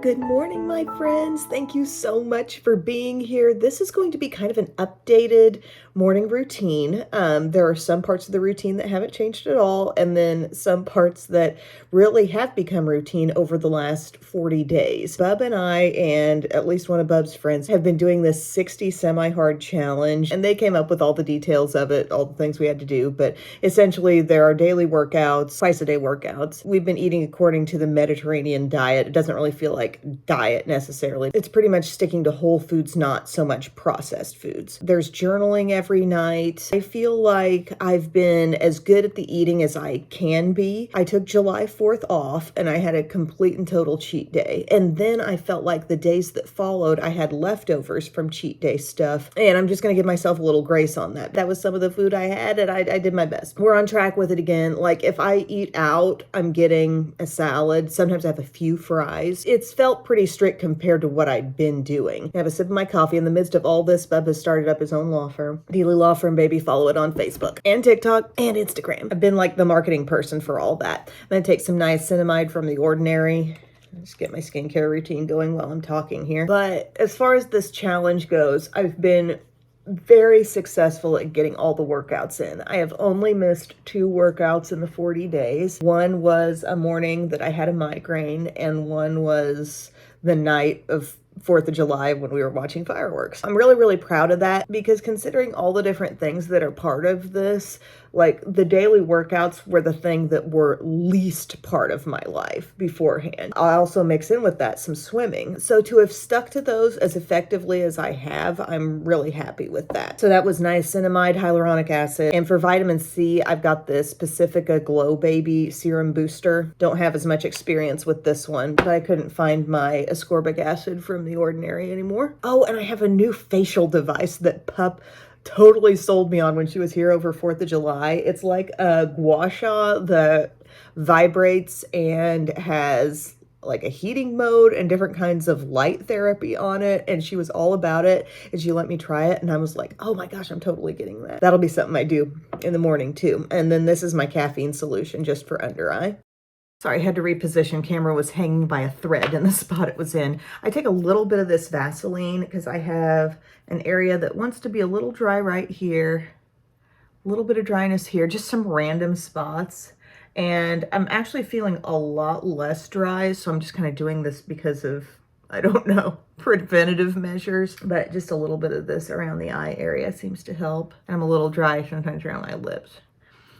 Good morning, my friends. Thank you so much for being here. This is going to be kind of an updated morning routine. There are some parts of the routine that haven't changed at all, and then some parts that really have become routine over the last 40 days. Bub and I, and at least one of Bub's friends, have been doing this 60 semi-hard challenge, and they came up with all the details of it, all the things we had to do. But essentially, there are daily workouts, twice-a-day workouts. We've been eating according to the Mediterranean diet. It doesn't really feel like diet necessarily. It's pretty much sticking to whole foods, not so much processed foods. There's journaling every night. I feel like I've been as good at the eating as I can be. I took July 4th off and I had a complete and total cheat day. And then I felt like the days that followed, I had leftovers from cheat day stuff. And I'm just going to give myself a little grace on that. That was some of the food I had and I did my best. We're on track with it again. Like if I eat out, I'm getting a salad. Sometimes I have a few fries. It's felt pretty strict compared to what I'd been doing. I have a sip of my coffee. In the midst of all this, Bub has started up his own law firm. Daily Law Firm, baby. Follow it on Facebook and TikTok and Instagram. I've been like the marketing person for all that. I'm going to take some niacinamide from The Ordinary. Just get my skincare routine going while I'm talking here. But as far as this challenge goes, I've been very successful at getting all the workouts in. I have only missed 2 workouts in the 40 days. One was a morning that I had a migraine, and one was the night of 4th of July when we were watching fireworks. I'm really, really proud of that because considering all the different things that are part of this, like the daily workouts were the thing that were least part of my life beforehand. I also mix in with that some swimming. So to have stuck to those as effectively as I have, I'm really happy with that. So that was niacinamide, hyaluronic acid. And for vitamin C, I've got this Pacifica Glow Baby Serum Booster. Don't have as much experience with this one, but I couldn't find my ascorbic acid from The Ordinary anymore. Oh, and I have a new facial device that Pup totally sold me on when she was here over 4th of July. It's like a gua sha that vibrates and has like a heating mode and different kinds of light therapy on it. And she was all about it. And she let me try it. And I was like, oh my gosh, I'm totally getting that. That'll be something I do in the morning too. And then this is my caffeine solution just for under eye. Sorry, I had to reposition. Camera was hanging by a thread in the spot it was in. I take a little bit of this Vaseline because I have an area that wants to be a little dry right here. A little bit of dryness here, just some random spots. And I'm actually feeling a lot less dry, so I'm just kind of doing this because of, I don't know, preventative measures. But just a little bit of this around the eye area seems to help. I'm a little dry sometimes around my lips.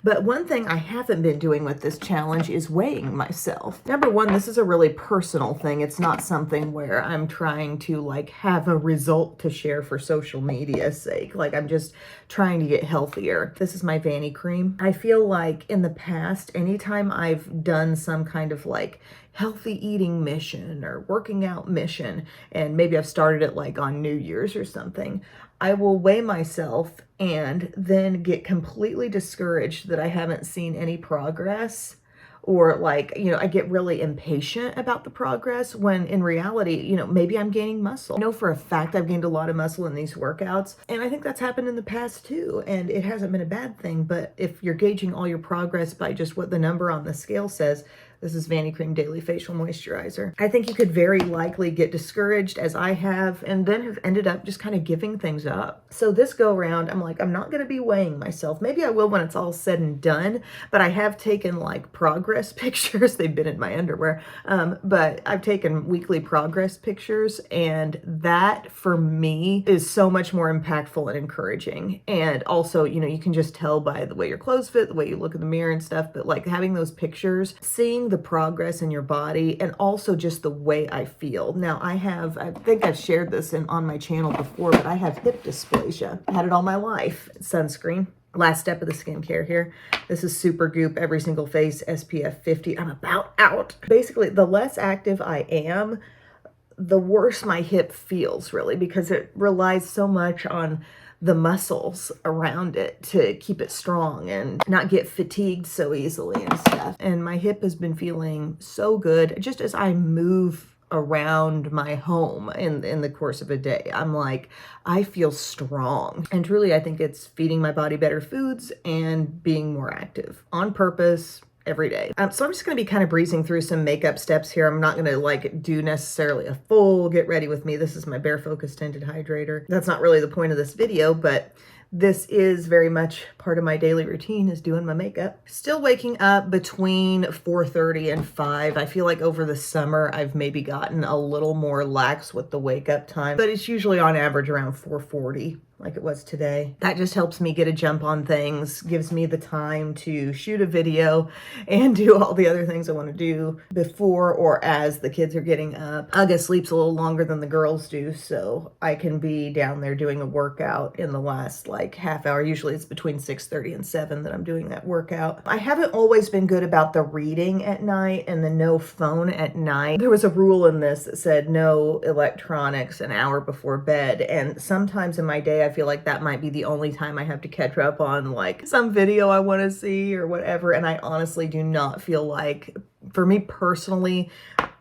But one thing I haven't been doing with this challenge is weighing myself. Number one, this is a really personal thing. It's not something where I'm trying to like have a result to share for social media's sake. Like I'm just trying to get healthier. This is my Vanny cream. I feel like in the past, anytime I've done some kind of like healthy eating mission or working out mission, and maybe I've started it like on New Year's or something, I will weigh myself and then get completely discouraged that I haven't seen any progress, or like, I get really impatient about the progress when in reality, maybe I'm gaining muscle. I know for a fact I've gained a lot of muscle in these workouts, and I think that's happened in the past too, and it hasn't been a bad thing. But if you're gauging all your progress by just what the number on the scale says, this is Vanny Cream Daily Facial Moisturizer, I think you could very likely get discouraged, as I have, and then have ended up just kind of giving things up. So this go around, I'm like, I'm not going to be weighing myself. Maybe I will when it's all said and done, but I have taken like progress pictures. They've been in my underwear, but I've taken weekly progress pictures, and that for me is so much more impactful and encouraging. And also, you can just tell by the way your clothes fit, the way you look in the mirror and stuff, but like having those pictures, seeing the progress in your body, and also just the way I feel. Now I think I've shared this on my channel before, but I have hip dysplasia. I had it all my life. Sunscreen. Last step of the skincare here. This is Super Goop Every Single Face SPF 50. I'm about out. Basically, the less active I am, the worse my hip feels, really, because it relies so much on the muscles around it to keep it strong and not get fatigued so easily and stuff. And my hip has been feeling so good just as I move around my home in the course of a day. I'm like, I feel strong. And truly, I think it's feeding my body better foods and being more active on purpose, every day. So I'm just going to be kind of breezing through some makeup steps here. I'm not going to like do necessarily a full get ready with me. This is my Bare Focus Tinted Hydrator. That's not really the point of this video, but this is very much part of my daily routine, is doing my makeup. Still waking up between 4:30 and 5. I feel like over the summer, I've maybe gotten a little more lax with the wake up time, but it's usually on average around 4:40. Like it was today. That just helps me get a jump on things, gives me the time to shoot a video and do all the other things I want to do before or as the kids are getting up. Aga sleeps a little longer than the girls do, so I can be down there doing a workout in the last like half hour. Usually it's between 6:30 and 7 that I'm doing that workout. I haven't always been good about the reading at night and the no phone at night. There was a rule in this that said no electronics an hour before bed, and sometimes in my day I feel like that might be the only time I have to catch up on like some video I want to see or whatever. And I honestly do not feel like, for me personally,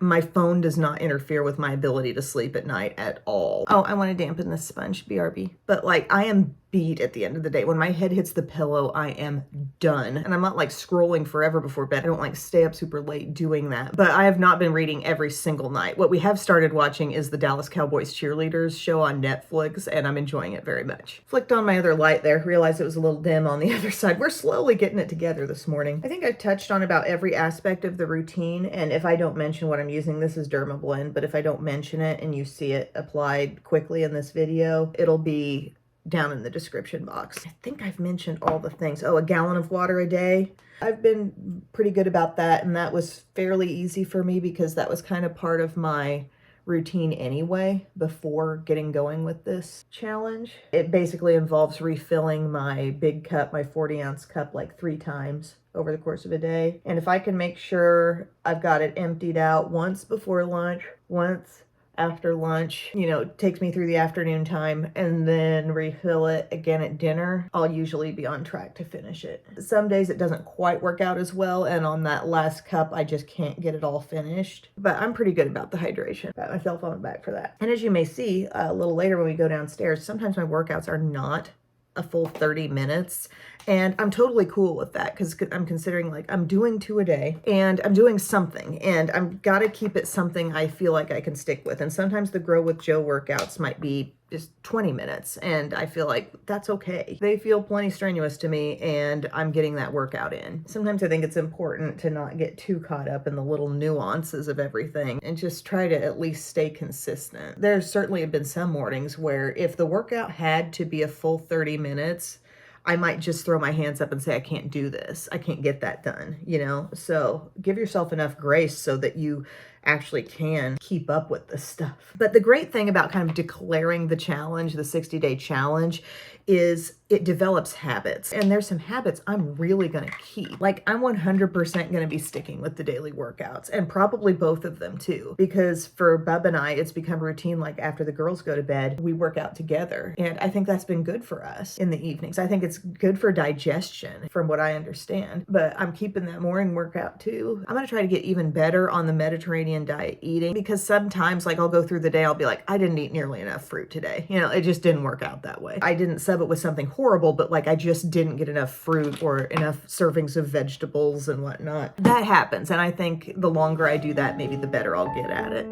my phone does not interfere with my ability to sleep at night at all. Oh, I want to dampen this sponge, BRB. But like, I am beat at the end of the day. When my head hits the pillow, I am done. And I'm not like scrolling forever before bed. I don't like stay up super late doing that. But I have not been reading every single night. What we have started watching is the Dallas Cowboys cheerleaders show on Netflix, and I'm enjoying it very much. Flicked on my other light there, realized it was a little dim on the other side. We're slowly getting it together this morning. I think I've touched on about every aspect of the routine, and if I don't mention what I'm using, this is Derma Blend, but if I don't mention it and you see it applied quickly in this video, it'll be down in the description box. I think I've mentioned all the things. Oh, a gallon of water a day. I've been pretty good about that, and that was fairly easy for me because that was kind of part of my routine anyway before getting going with this challenge. It basically involves refilling my big cup, my 40-ounce cup, like 3 times over the course of a day. And if I can make sure I've got it emptied out once before lunch, once after lunch, you know, it takes me through the afternoon time, and then refill it again at dinner, I'll usually be on track to finish it. Some days it doesn't quite work out as well, and on that last cup, I just can't get it all finished. But I'm pretty good about the hydration. Pat myself on the back for that. And as you may see a little later when we go downstairs, sometimes my workouts are not a full 30 minutes. And I'm totally cool with that because I'm considering like I'm doing 2 a day and I'm doing something, and I'm got to keep it something I feel like I can stick with. And sometimes the Grow with Joe workouts might be just 20 minutes, and I feel like that's okay. They feel plenty strenuous to me, and I'm getting that workout in. Sometimes I think it's important to not get too caught up in the little nuances of everything and just try to at least stay consistent. There's certainly have been some mornings where if the workout had to be a full 30 minutes, I might just throw my hands up and say, I can't do this. I can't get that done, you know? So give yourself enough grace so that you actually can keep up with this stuff. But the great thing about kind of declaring the challenge, the 60-day challenge, is it develops habits. And there's some habits I'm really going to keep. Like I'm 100% going to be sticking with the daily workouts, and probably both of them too, because for Bub and I, it's become routine. Like after the girls go to bed, we work out together. And I think that's been good for us in the evenings. I think it's good for digestion from what I understand, but I'm keeping that morning workout too. I'm going to try to get even better on the Mediterranean diet eating, because sometimes like I'll go through the day, I'll be like, I didn't eat nearly enough fruit today. You know, it just didn't work out that way. I didn't sub it with something horrible, but like I just didn't get enough fruit or enough servings of vegetables and whatnot. That happens. And I think the longer I do that, maybe the better I'll get at it.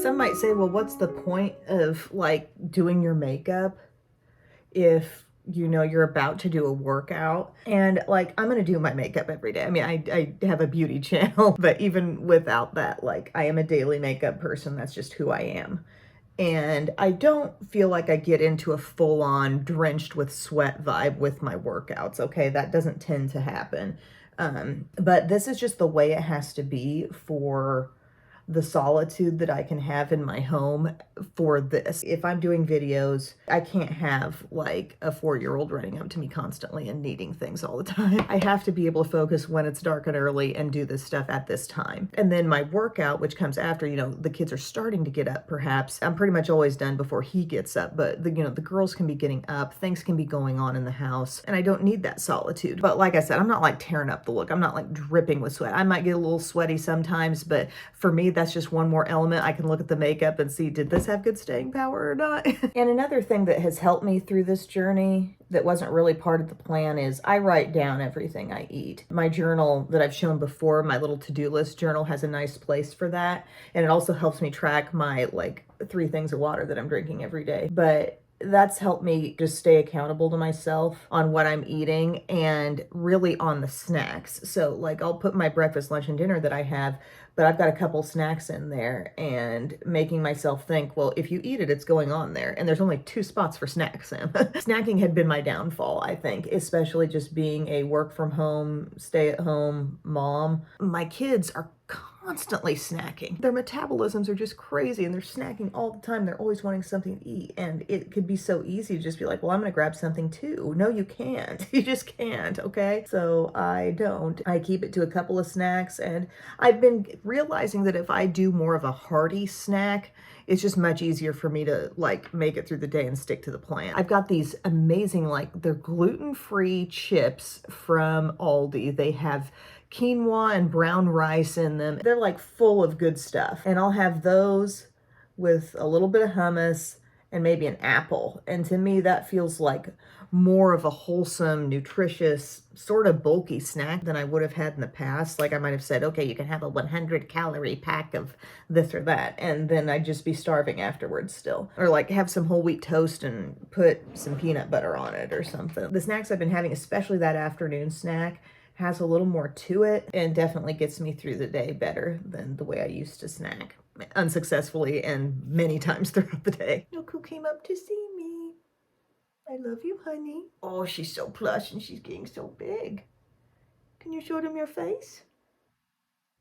Some might say, well, what's the point of like doing your makeup if you know you're about to do a workout? And like I'm gonna do my makeup every day. I mean, I have a beauty channel, but even without that, like I am a daily makeup person. That's just who I am. And I don't feel like I get into a full-on drenched with sweat vibe with my workouts. Okay, that doesn't tend to happen. But this is just the way it has to be for the solitude that I can have in my home for this. If I'm doing videos, I can't have like a 4-year-old running up to me constantly and needing things all the time. I have to be able to focus when it's dark and early and do this stuff at this time. And then my workout, which comes after, you know, the kids are starting to get up perhaps. I'm pretty much always done before he gets up, but the girls can be getting up, things can be going on in the house, and I don't need that solitude. But like I said, I'm not like tearing up the look. I'm not like dripping with sweat. I might get a little sweaty sometimes, but for me, that's just one more element. I can look at the makeup and see, did this have good staying power or not? And another thing that has helped me through this journey that wasn't really part of the plan is I write down everything I eat. My journal that I've shown before, my little to-do list journal, has a nice place for that. And it also helps me track my like 3 things of water that I'm drinking every day. But that's helped me just stay accountable to myself on what I'm eating and really on the snacks. So like I'll put my breakfast, lunch, and dinner that I have, but I've got a couple snacks in there, and making myself think, well, if you eat it, it's going on there. And there's only 2 spots for snacks, Sam. Snacking had been my downfall, I think, especially just being a work from home, stay at home mom. My kids are constantly snacking. Their metabolisms are just crazy and they're snacking all the time. They're always wanting something to eat. And it could be so easy to just be like, well, I'm going to grab something too. No, you can't. You just can't. Okay. So I don't. I keep it to a couple of snacks. And I've been realizing that if I do more of a hearty snack, it's just much easier for me to like make it through the day and stick to the plan. I've got these amazing, like they're gluten-free chips from Aldi. They have quinoa and brown rice in them. They're like full of good stuff. And I'll have those with a little bit of hummus and maybe an apple. And to me, that feels like more of a wholesome, nutritious, sort of bulky snack than I would have had in the past. Like I might have said, okay, you can have a 100-calorie pack of this or that, and then I'd just be starving afterwards still. Or like have some whole wheat toast and put some peanut butter on it or something. The snacks I've been having, especially that afternoon snack, has a little more to it and definitely gets me through the day better than the way I used to snack unsuccessfully and many times throughout the day. Look who came up to see me. I love you, honey. Oh, she's so plush and she's getting so big. Can you show them your face?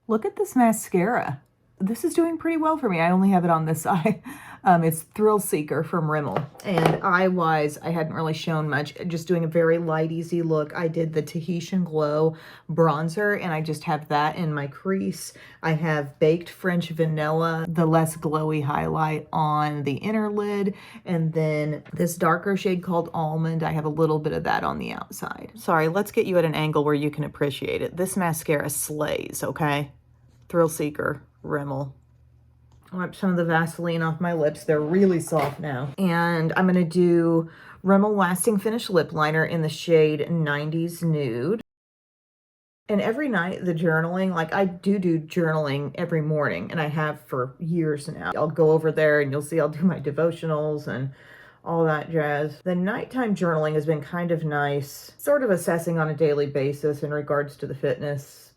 Look at this mascara. This is doing pretty well for me. I only have it on this side. It's Thrill Seeker from Rimmel. And eye-wise, I hadn't really shown much. Just doing a very light, easy look. I did the Tahitian Glow bronzer, and I just have that in my crease. I have Baked French Vanilla, the less glowy highlight on the inner lid. And then this darker shade called Almond, I have a little bit of that on the outside. Sorry, let's get you at an angle where you can appreciate it. This mascara slays, okay? Thrill Seeker, Rimmel. Wipe some of the Vaseline off my lips. They're really soft now. And I'm going to do Rimmel Lasting Finish Lip Liner in the shade 90s Nude. And every night, the journaling, like I do journaling every morning, and I have for years now. I'll go over there and you'll see I'll do my devotionals and all that jazz. The nighttime journaling has been kind of nice, sort of assessing on a daily basis in regards to the fitness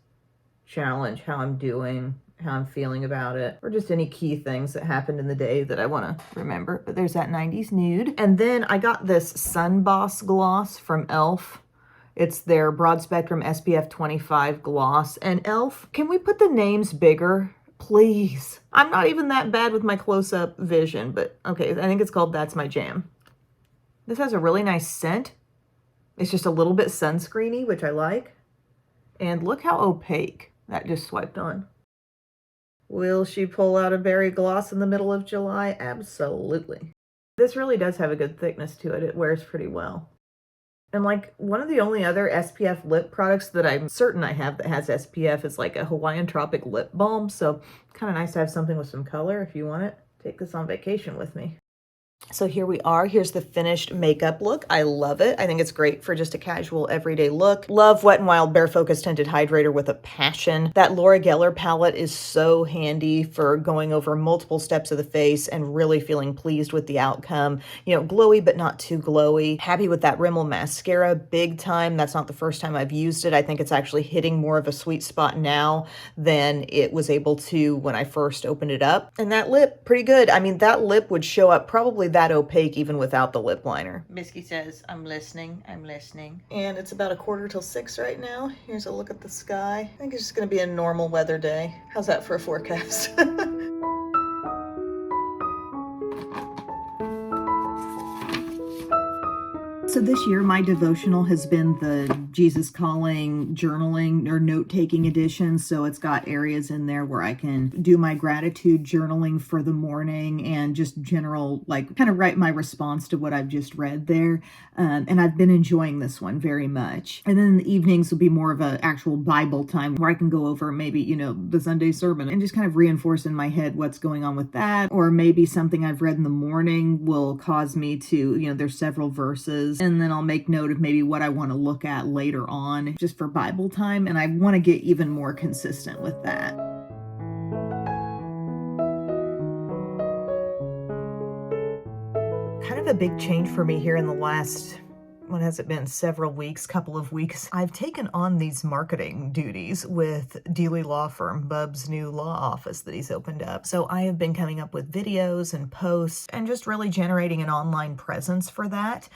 challenge, how I'm doing, how I'm feeling about it, or just any key things that happened in the day that I want to remember. But there's that 90s Nude. And then I got this Sun Boss gloss from e.l.f. It's their broad spectrum SPF 25 gloss. And e.l.f., can we put the names bigger? Please. I'm not even that bad with my close-up vision, but okay, I think it's called That's My Jam. This has a really nice scent. It's just a little bit sunscreeny, which I like. And look how opaque that just swiped on. Will she pull out a berry gloss in the middle of July? Absolutely. This really does have a good thickness to it. It wears pretty well. And like one of the only other SPF lip products that I'm certain I have that has SPF is like a Hawaiian Tropic lip balm. So kind of nice to have something with some color if you want it. Take this on vacation with me. So here we are. Here's the finished makeup look. I love it. I think it's great for just a casual everyday look. Love Wet n Wild Bare Focus Tinted Hydrator with a passion. That Laura Geller palette is so handy for going over multiple steps of the face and really feeling pleased with the outcome. You know, glowy but not too glowy. Happy with that Rimmel mascara, big time. That's not the first time I've used it. I think it's actually hitting more of a sweet spot now than it was able to when I first opened it up. And that lip, pretty good. I mean, that lip would show up probably that opaque even without the lip liner. Bisky says, I'm listening. And it's about 5:45 right now. Here's a look at the sky. I think it's just going to be a normal weather day. How's that for a forecast? So this year, my devotional has been the Jesus Calling journaling or note-taking edition. So it's got areas in there where I can do my gratitude journaling for the morning and just general, like kind of write my response to what I've just read there. And I've been enjoying this one very much. And then the evenings will be more of an actual Bible time where I can go over maybe, the Sunday sermon and just kind of reinforce in my head what's going on with that. Or maybe something I've read in the morning will cause me to, there's several verses. And then I'll make note of maybe what I want to look at later on just for Bible time. And I want to get even more consistent with that. Kind of a big change for me here in the last, what has it been, several weeks, couple of weeks. I've taken on these marketing duties with Dealey Law Firm, Bub's new law office that he's opened up. So I have been coming up with videos and posts and just really generating an online presence for that.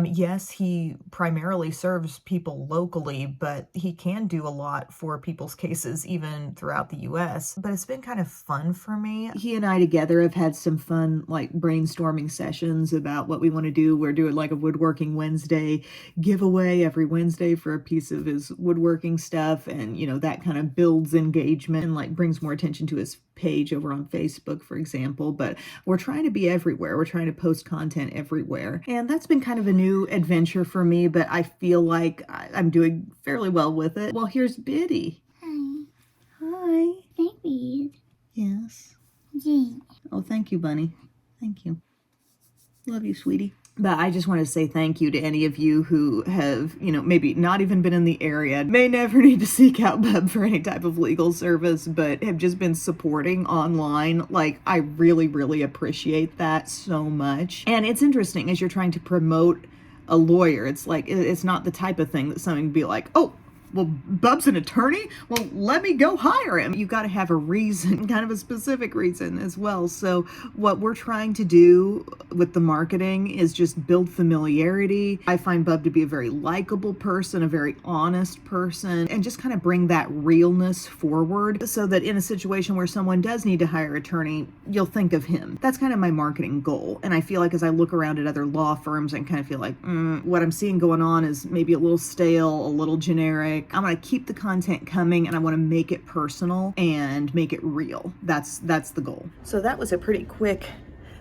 Yes, he primarily serves people locally, but he can do a lot for people's cases even throughout the US. But it's been kind of fun for me. He and I together have had some fun like brainstorming sessions about what we want to do. We're doing like a woodworking Wednesday giveaway every Wednesday for a piece of his woodworking stuff, and that kind of builds engagement and like brings more attention to his page over on Facebook, for example. But we're trying to be everywhere. We're trying to post content everywhere, and that's been kind of a new adventure for me, but I feel like I'm doing fairly well with it. Well, here's Biddy. Hi. Hi. Baby. Yes. Yeah. Oh, thank you, Bunny. Thank you. Love you, sweetie. But I just want to say thank you to any of you who have, maybe not even been in the area, may never need to seek out Bub for any type of legal service, but have just been supporting online. Like, I really, really appreciate that so much. And it's interesting as you're trying to promote a lawyer. It's like, it's not the type of thing that someone would be like, oh, well, Bub's an attorney? Well, let me go hire him. You got to have a reason, kind of a specific reason as well. So what we're trying to do with the marketing is just build familiarity. I find Bub to be a very likable person, a very honest person, and just kind of bring that realness forward so that in a situation where someone does need to hire an attorney, you'll think of him. That's kind of my marketing goal. And I feel like as I look around at other law firms, I kind of feel like what I'm seeing going on is maybe a little stale, a little generic. I want to keep the content coming, and I want to make it personal and make it real. That's the goal. So that was a pretty quick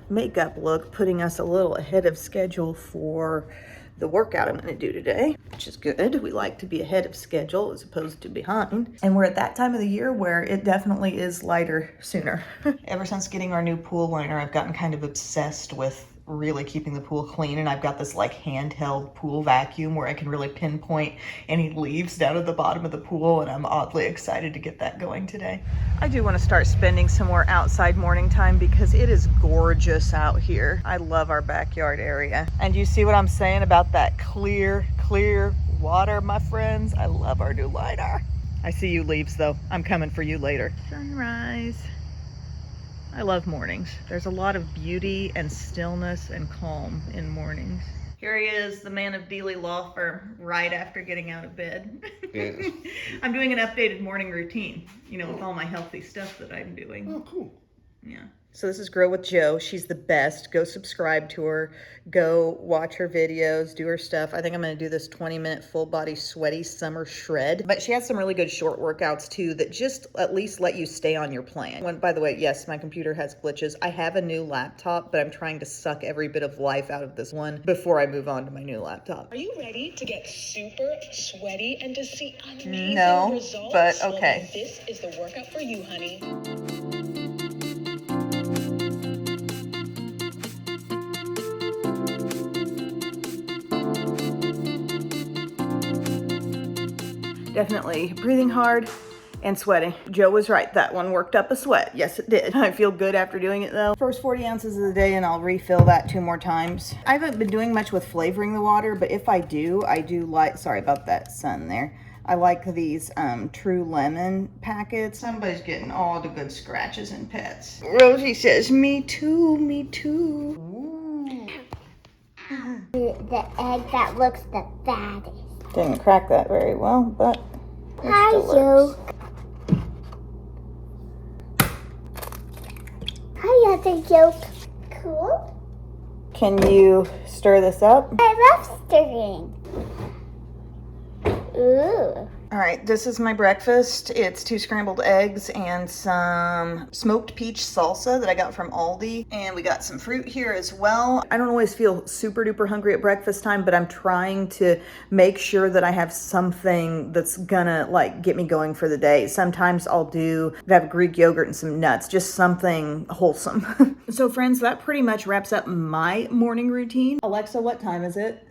makeup look, putting us a little ahead of schedule for the workout I'm going to do today, which is good. We like to be ahead of schedule as opposed to behind. And we're at that time of the year where it definitely is lighter sooner. Ever since getting our new pool liner, I've gotten kind of obsessed with really keeping the pool clean, and I've got this like handheld pool vacuum where I can really pinpoint any leaves down at the bottom of the pool, and I'm oddly excited to get that going today. I do want to start spending some more outside morning time because it is gorgeous out here. I love our backyard area. And you see what I'm saying about that clear water, my friends? I love our new liner. I see you leaves though. I'm coming for you later. Sunrise. I love mornings. There's a lot of beauty and stillness and calm in mornings. Here he is, the man of Dealey Law Firm, right after getting out of bed. Yes. I'm doing an updated morning routine, with all my healthy stuff that I'm doing. Oh, cool. Yeah. So this is Grow with Jo. She's the best. Go subscribe to her. Go watch her videos, do her stuff. I think I'm going to do this 20-minute full body sweaty summer shred. But she has some really good short workouts too that just at least let you stay on your plan. By the way, yes, my computer has glitches. I have a new laptop, but I'm trying to suck every bit of life out of this one before I move on to my new laptop. Are you ready to get super sweaty and to see amazing No, results? but okay. Well, this is the workout for you, honey. Definitely breathing hard and sweating. Jo was right. That one worked up a sweat. Yes, it did. I feel good after doing it though. First 40 ounces of the day, and I'll refill that 2 more times. I haven't been doing much with flavoring the water, but if I do like, sorry about that sun there. I like these True Lemon packets. Somebody's getting all the good scratches and pets. Rosie says, me too, me too. Ooh. The egg that looks the fattest. Didn't crack that very well, but it Hi, still works. Hi, other joke. Cool? Can you stir this up? I love stirring. Ooh. All right, this is my breakfast. It's 2 scrambled eggs and some smoked peach salsa that I got from Aldi. And we got some fruit here as well. I don't always feel super duper hungry at breakfast time, but I'm trying to make sure that I have something that's gonna like get me going for the day. Sometimes I'll have Greek yogurt and some nuts, just something wholesome. So friends, that pretty much wraps up my morning routine. Alexa, what time is it?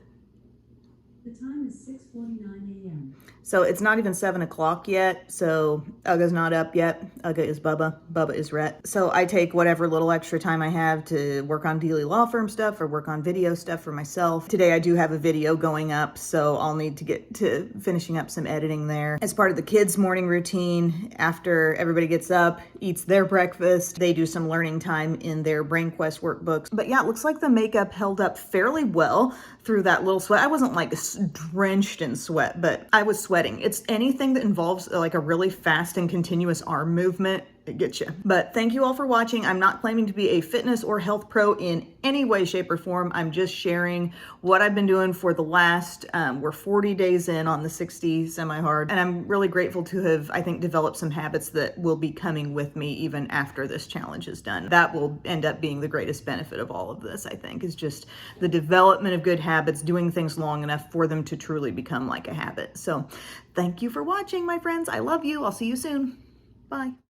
The time is 6:49 a.m. So it's not even 7 o'clock yet. So Ugga's not up yet. Ugga is Bubba. Bubba is Rhett. So I take whatever little extra time I have to work on Dealey Law Firm stuff or work on video stuff for myself. Today I do have a video going up, so I'll need to get to finishing up some editing there. As part of the kids' morning routine, after everybody gets up, eats their breakfast, they do some learning time in their Brain Quest workbooks. But yeah, it looks like the makeup held up fairly well through that little sweat. I wasn't like drenched in sweat, but I was sweating. It's anything that involves like a really fast and continuous arm movement, it gets you. But thank you all for watching. I'm not claiming to be a fitness or health pro in any way, shape, or form. I'm just sharing what I've been doing for the last, we're 40 days in on the 60 semi-hard. And I'm really grateful to have, I think, developed some habits that will be coming with me even after this challenge is done. That will end up being the greatest benefit of all of this, I think, is just the development of good habits, doing things long enough for them to truly become like a habit. So thank you for watching, my friends. I love you. I'll see you soon. Bye.